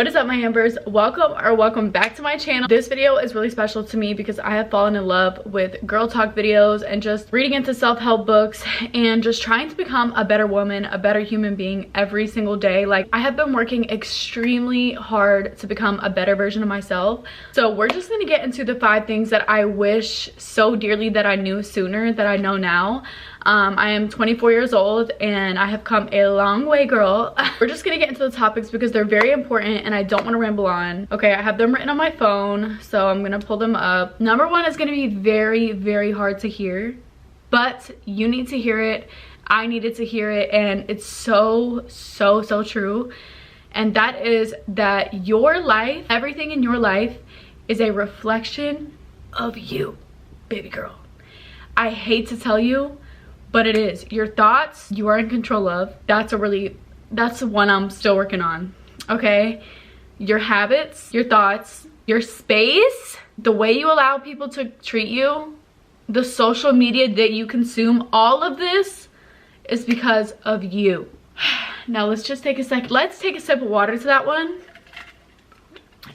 What is up, my ambers? Welcome back to my channel. This video is really special to me because I have fallen in love with girl talk videos and just reading into self-help books and just trying to become a better woman, a better human being every single day. Like, I have been working extremely hard to become a better version of myself. So we're just gonna get into the 5 things that I wish so dearly that I knew sooner that I know now. I am 24 years old and I have come a long way, girl. We're just gonna get into the topics because they're very important and I don't want to ramble on. Okay, I have them written on my phone, so I'm gonna pull them up. Number 1 is gonna be very hard to hear, but you need to hear it. I needed to hear it, and it's so true. And that is that your life, everything in your life, is a reflection of you, baby girl. I hate to tell you, but it is. Your thoughts, you are in control of. That's the one I'm still working on, okay? Your habits, your thoughts, your space, the way you allow people to treat you, the social media that you consume, all of this is because of you. Now let's just take a second. Let's take a sip of water to that one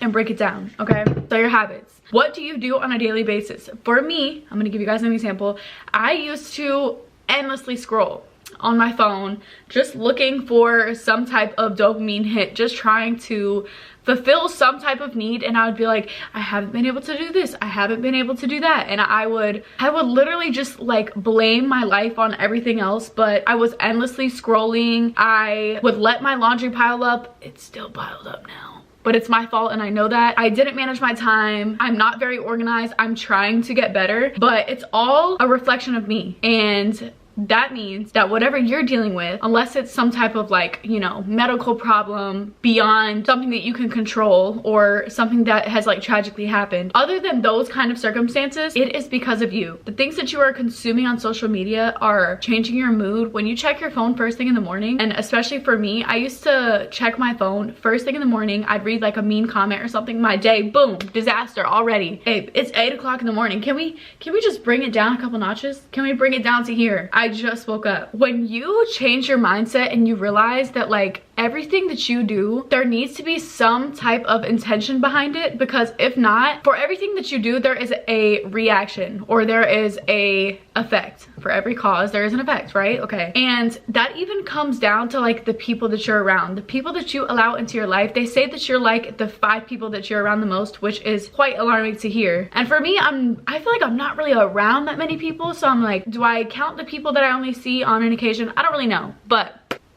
and break it down, okay? So your habits. What do you do on a daily basis? For me, I'm gonna give you guys an example. I used to endlessly scroll on my phone, just looking for some type of dopamine hit, just trying to fulfill some type of need. And I would be like, I haven't been able to do this, I haven't been able to do that, and I would literally just like blame my life on everything else. But I was endlessly scrolling. I would let my laundry pile up. It's still piled up now, but it's my fault and I know that. I didn't manage my time. I'm not very organized. I'm trying to get better, but it's all a reflection of me. And that means that whatever you're dealing with, unless it's some type of like, you know, medical problem beyond something that you can control or something that has like tragically happened, other than those kind of circumstances, it is because of you. The things that you are consuming on social media are changing your mood. When you check your phone first thing in the morning, and especially for me, I used to check my phone first thing in the morning. I'd read like a mean comment or something. My day, boom, disaster already. Babe, it's 8 o'clock in the morning. Can we just bring it down a couple notches? Can we bring it down to here? I just woke up. When you change your mindset and you realize that like everything that you do, there needs to be some type of intention behind it, because if not, for everything that you do, there is a reaction or there is a effect. For every cause, there is an effect, right? Okay. And that even comes down to like the people that you're around, the people that you allow into your life. They say that you're like the 5 people that you're around the most, which is quite alarming to hear. And for me, I feel like I'm not really around that many people. So I'm like, do I count the people that I only see on an occasion? I don't really know,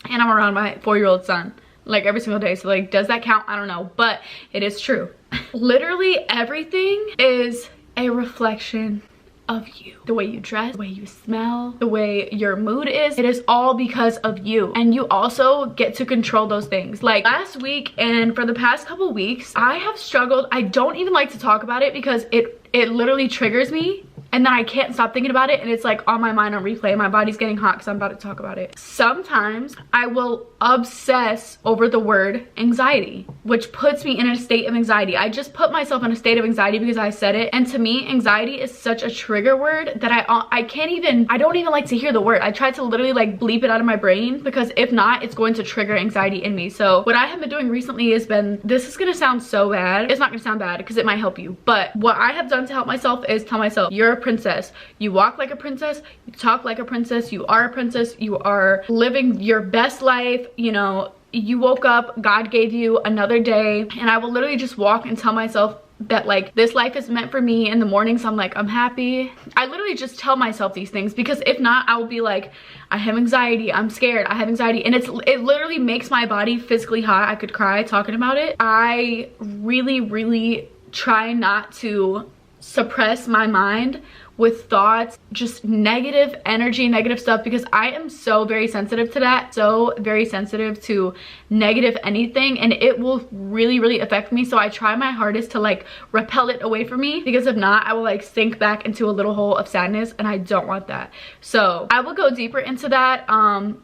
and I'm around my 4-year-old son like every single day, so like, does that count? I don't know, but it is true. Literally everything is a reflection of you. The way you dress, the way you smell, the way your mood is, it is all because of you. And you also get to control those things. Like last week and for the past couple weeks, I have struggled. I don't even like to talk about it because it literally triggers me. And then I can't stop thinking about it, and it's like on my mind on replay. My body's getting hot because I'm about to talk about it. Sometimes I will obsess over the word anxiety, which puts me in a state of anxiety. I just put myself in a state of anxiety because I said it. And to me, anxiety is such a trigger word that I don't even like to hear the word. I try to literally like bleep it out of my brain, because if not, it's going to trigger anxiety in me. So what I have been doing recently has been, this is gonna sound so bad. It's not gonna sound bad because it might help you. But what I have done to help myself is tell myself, you're a princess. You walk like a princess, you talk like a princess, you are a princess, you are living your best life. You know, you woke up, God gave you another day. And I will literally just walk and tell myself that like this life is meant for me. In the mornings I'm like, I'm happy. I literally just tell myself these things, because if not, I will be like, I have anxiety, I'm scared, I have anxiety. And it literally makes my body physically hot. I could cry talking about it. I really try not to suppress my mind with thoughts, just negative energy, negative stuff, because I am so very sensitive to that, so very sensitive to negative anything, and it will really affect me. So I try my hardest to like repel it away from me, because if not, I will like sink back into a little hole of sadness, and I don't want that. So I will go deeper into that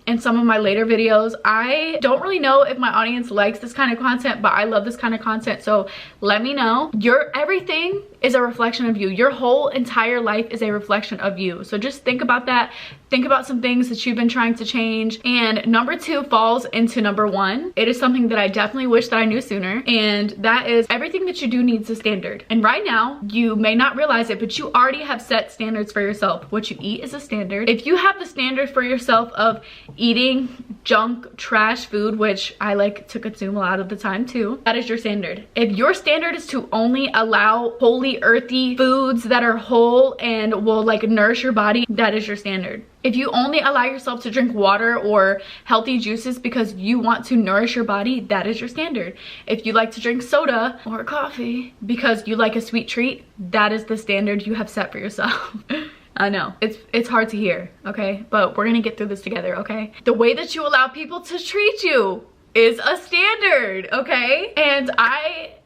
in some of my later videos. I don't really know if my audience likes this kind of content, but I love this kind of content, so let me know. Everything is a reflection of you. Your whole entire life is a reflection of you. So just think about that. think about some things that you've been trying to change. And number 2 falls into number 1. It is something that I definitely wish that I knew sooner, and that is everything that you do needs a standard. And right now, you may not realize it, but you already have set standards for yourself. What you eat is a standard. If you have the standard for yourself of eating junk, trash food, which I like to consume a lot of the time too, that is your standard. If your standard is to only allow wholly earthy foods that are whole and will like nourish your body, that is your standard. If you only allow yourself to drink water or healthy juices because you want to nourish your body, that is your standard. If you like to drink soda or coffee because you like a sweet treat, that is the standard you have set for yourself. I know, it's hard to hear, okay? But we're gonna get through this together, okay? The way that you allow people to treat you is a standard, okay? And I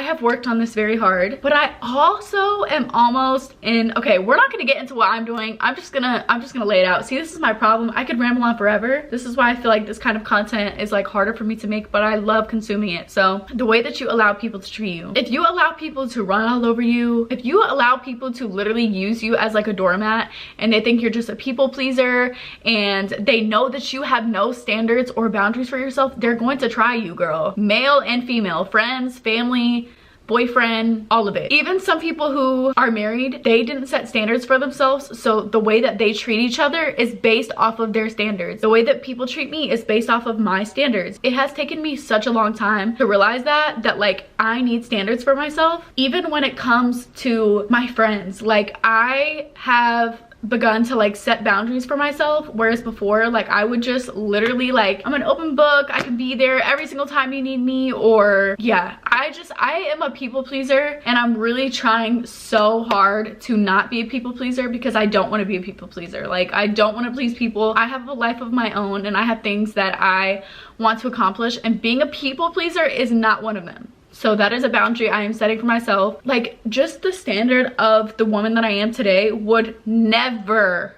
have worked on this very hard, but I also am almost in, okay, we're not gonna get into what I'm doing. I'm just gonna lay it out. See, this is my problem. I could ramble on forever. This is why I feel like this kind of content is like harder for me to make, but I love consuming it. So the way that you allow people to treat you, if you allow people to run all over you, if you allow people to literally use you as like a doormat and they think you're just a people pleaser and they know that you have no standards or boundaries for yourself, they're going to try you, girl. Male and female, friends, family, boyfriend, all of it. Even some people who are married, they didn't set standards for themselves, so the way that they treat each other is based off of their standards. The way that people treat me is based off of my standards. It has taken me such a long time to realize that like I need standards for myself, even when it comes to my friends. Like I have begun to like set boundaries for myself, whereas before like I would just literally like, I'm an open book, I can be there every single time you need me, or yeah, I am a people pleaser, and I'm really trying so hard to not be a people pleaser because I don't want to be a people pleaser. Like I don't want to please people. I have a life of my own and I have things that I want to accomplish, and being a people pleaser is not one of them. So that is a boundary I am setting for myself. Like just the standard of the woman that I am today would never,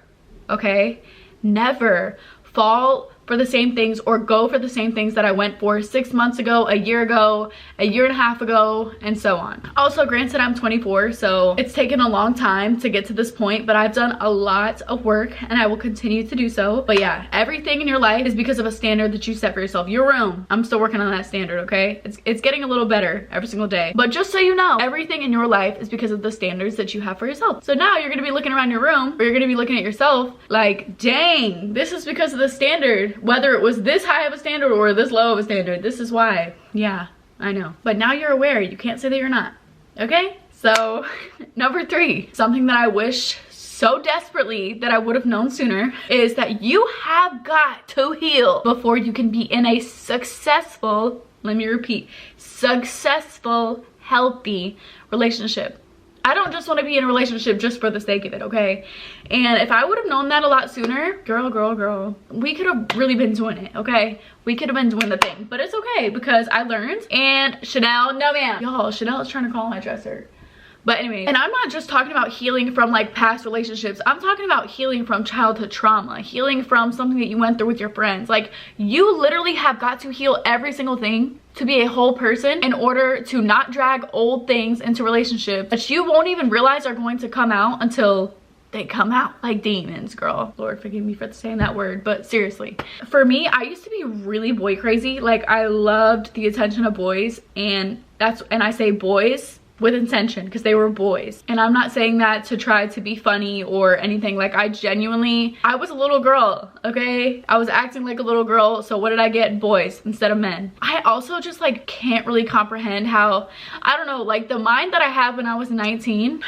okay, never fall for the same things or go for the same things that I went for 6 months ago, a year ago, a year and a half ago, and so on. Also, granted, I'm 24, so it's taken a long time to get to this point, but I've done a lot of work and I will continue to do so. But yeah, everything in your life is because of a standard that you set for yourself. Your room, I'm still working on that standard, okay? It's getting a little better every single day. But just so you know, everything in your life is because of the standards that you have for yourself. So now you're gonna be looking around your room, or you're gonna be looking at yourself like, dang, this is because of the standard. Whether it was this high of a standard or this low of a standard, this is why. Yeah, I know. But now you're aware. You can't say that you're not. Okay? So, number 3, something that I wish so desperately that I would have known sooner, is that you have got to heal before you can be in a successful, let me repeat, successful, healthy relationship. I don't just want to be in a relationship just for the sake of it, okay? And if I would have known that a lot sooner, girl, we could have really been doing it, okay? We could have been doing the thing. But it's okay because I learned. And Chanel, no ma'am. Y'all, Chanel is trying to call my dresser. But anyway, and I'm not just talking about healing from like past relationships. I'm talking about healing from childhood trauma, healing from something that you went through with your friends. Like you literally have got to heal every single thing to be a whole person in order to not drag old things into relationships that you won't even realize are going to come out until they come out like demons, girl. Lord forgive me for saying that word, but seriously. For me, I used to be really boy crazy. Like I loved the attention of boys, and I say boys with intention because they were boys. And I'm not saying that to try to be funny or anything. Like I was a little girl, okay? I was acting like a little girl, so what did I get? Boys instead of men. I also just like can't really comprehend how, I don't know, like the mind that I had when I was 19,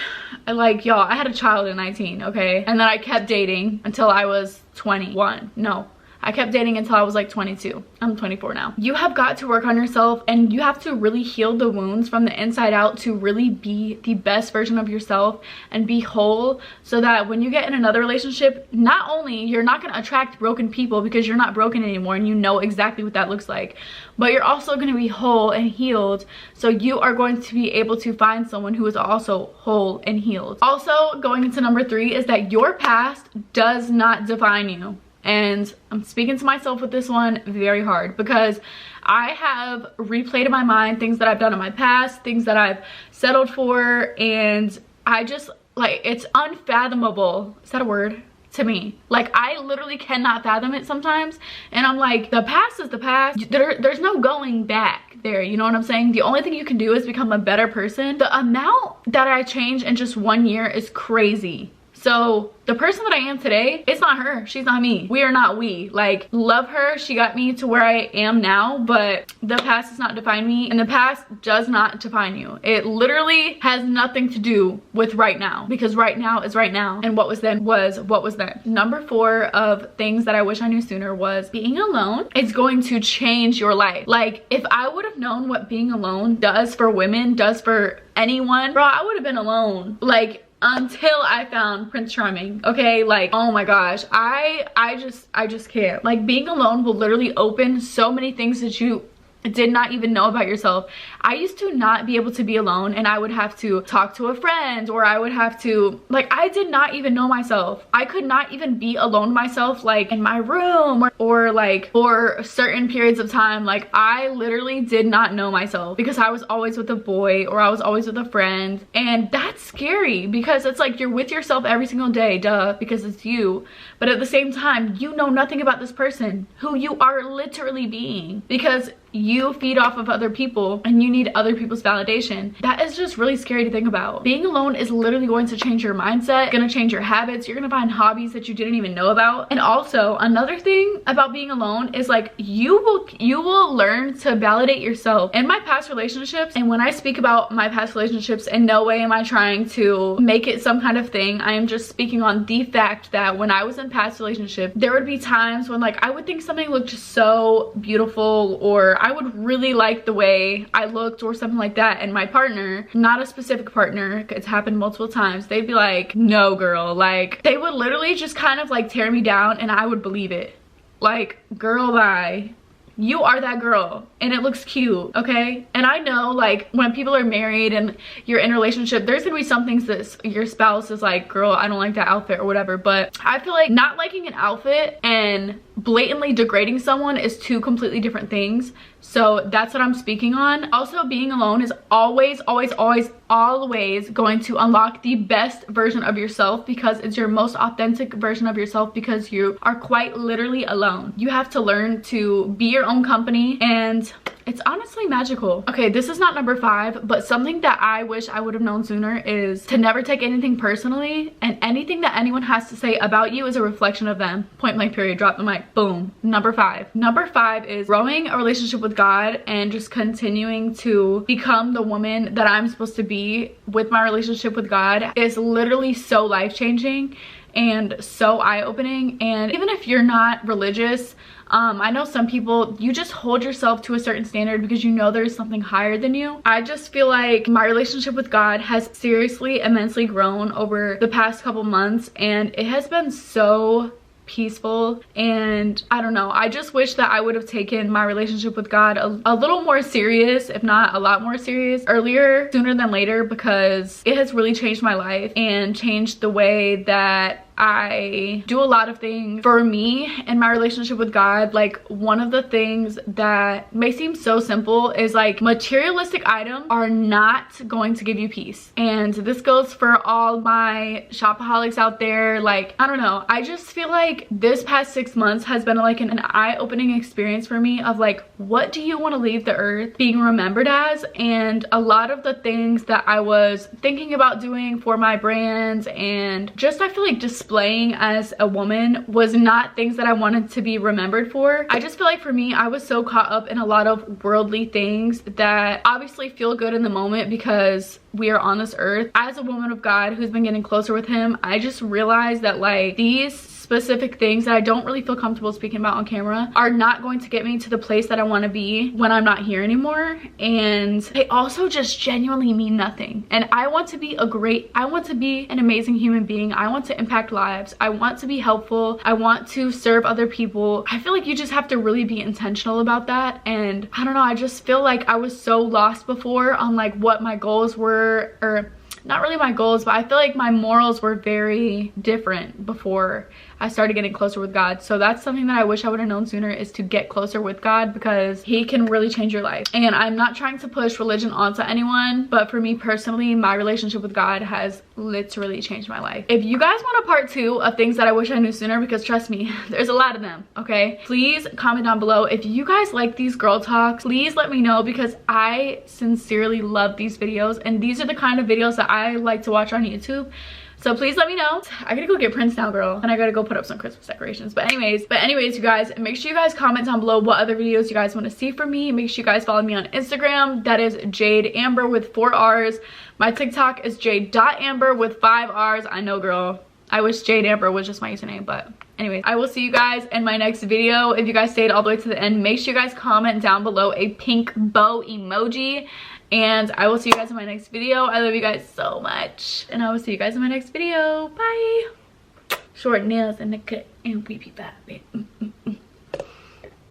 like y'all, I had a child at 19, okay? And then I kept dating until I was 21. No, I kept dating until I was like 22. I'm 24 now. You have got to work on yourself, and you have to really heal the wounds from the inside out to really be the best version of yourself and be whole, so that when you get in another relationship, not only you're not going to attract broken people because you're not broken anymore and you know exactly what that looks like, but you're also going to be whole and healed, so you are going to be able to find someone who is also whole and healed. Also, going into number 3 is that your past does not define you. And I'm speaking to myself with this one very hard because I have replayed in my mind things that I've done in my past, things that I've settled for, and I just like, it's unfathomable. Is that a word? to me. Like, I literally cannot fathom it sometimes, and I'm like, the past is the past. There's no going back there, you know what I'm saying? The only thing you can do is become a better person. The amount that I changed in just 1 year is crazy. So the person that I am today, it's not her, she's not me. We are not we. Like, love her, she got me to where I am now, but the past does not define me, and the past does not define you. It literally has nothing to do with right now, because right now is right now, and what was then was what was then. Number 4 of things that I wish I knew sooner was being alone. It's going to change your life. Like, if I would have known what being alone does for women, does for anyone, bro, I would have been alone. Like, until I found Prince Charming, okay? Like, oh my gosh, I just can't. Like, being alone will literally open so many things that you did not even know about yourself. I used to not be able to be alone, and I would have to talk to a friend, or I would have to, like, I did not even know myself. I could not even be alone myself, like in my room, or like for certain periods of time. Like, I literally did not know myself because I was always with a boy, or I was always with a friend, and that's scary because it's like you're with yourself every single day, duh, because it's you, but at the same time you know nothing about this person who you are literally being, because you feed off of other people and you need other people's validation. That is just really scary to think about. Being alone is literally going to change your mindset, gonna change your habits. You're gonna find hobbies that you didn't even know about. And also, another thing about being alone is like you will learn to validate yourself. In my past relationships, and when I speak about my past relationships, in no way am I trying to make it some kind of thing. I am just speaking on the fact that when I was in past relationships, there would be times when like I would think something looked just so beautiful, or I would really like the way I looked or something like that, and my partner, not a specific partner, it's happened multiple times, they'd be like, no girl, like they would literally just kind of like tear me down, and I would believe it. Like, girl, bye. You are that girl and it looks cute, okay? And I know, like, when people are married and you're in a relationship, there's gonna be some things that your spouse is like, girl, I don't like that outfit or whatever, but I feel like not liking an outfit and blatantly degrading someone is two completely different things. So that's what I'm speaking on. Also, being alone is always going to unlock the best version of yourself, because it's your most authentic version of yourself, because you are quite literally alone. You have to learn to be your own company, and it's honestly magical. Okay, this is not number 5, but something that I wish I would have known sooner is to never take anything personally, and anything that anyone has to say about you is a reflection of them. Point blank period, drop the mic, boom. Number 5. Number 5 is growing a relationship with God and just continuing to become the woman that I'm supposed to be with my relationship with God is literally so life-changing and so eye-opening. And even if you're not religious, I know some people, you just hold yourself to a certain standard because you know there's something higher than you. I just feel like my relationship with God has seriously immensely grown over the past couple months, and it has been so peaceful. And I don't know, I just wish that I would have taken my relationship with God a little more serious, if not a lot more serious, earlier, sooner than later, because it has really changed my life and changed the way that I do a lot of things. For me in my relationship with God, like, one of the things that may seem so simple is like materialistic items are not going to give you peace. And this goes for all my shopaholics out there. Like, I don't know, I just feel like this past 6 months has been like an eye-opening experience for me of like, what do you want to leave the earth being remembered as? And a lot of the things that I was thinking about doing for my brands and just, I feel like, displaying as a woman was not things that I wanted to be remembered for. I just feel like for me, I was so caught up in a lot of worldly things that obviously feel good in the moment because we are on this earth. As a woman of God who's been getting closer with him, I just realized that like these specific things that I don't really feel comfortable speaking about on camera are not going to get me to the place that I want to be when I'm not here anymore. And they also just genuinely mean nothing. And I want to be I want to be an amazing human being. I want to impact lives. I want to be helpful. I want to serve other people. I feel like you just have to really be intentional about that. And I don't know, I just feel like I was so lost before on like what my goals were, or not really my goals, but I feel like my morals were very different before. I started getting closer with God. So that's something that I wish I would have known sooner, is to get closer with God, because he can really change your life. And I'm not trying to push religion onto anyone, but for me personally, my relationship with God has literally changed my life. If you guys want a part 2 of things that I wish I knew sooner, because trust me, there's a lot of them, okay? Please comment down below. If you guys like these girl talks, please let me know, because I sincerely love these videos, and these are the kind of videos that I like to watch on YouTube. So please let me know. I gotta go get Prince now, girl, and I gotta go put up some Christmas decorations. But anyways, you guys, make sure you guys comment down below what other videos you guys want to see from me. Make sure you guys follow me on Instagram. That is jadeamberrrr with 4 R's. My TikTok is jade.amber with 5 R's. I know, girl. I wish jadeamberrrr was just my username, but anyways, I will see you guys in my next video. If you guys stayed all the way to the end, make sure you guys comment down below a pink bow emoji. And I will see you guys in my next video. I love you guys so much. And I will see you guys in my next video. Bye. Short nails and the cut and pee pee.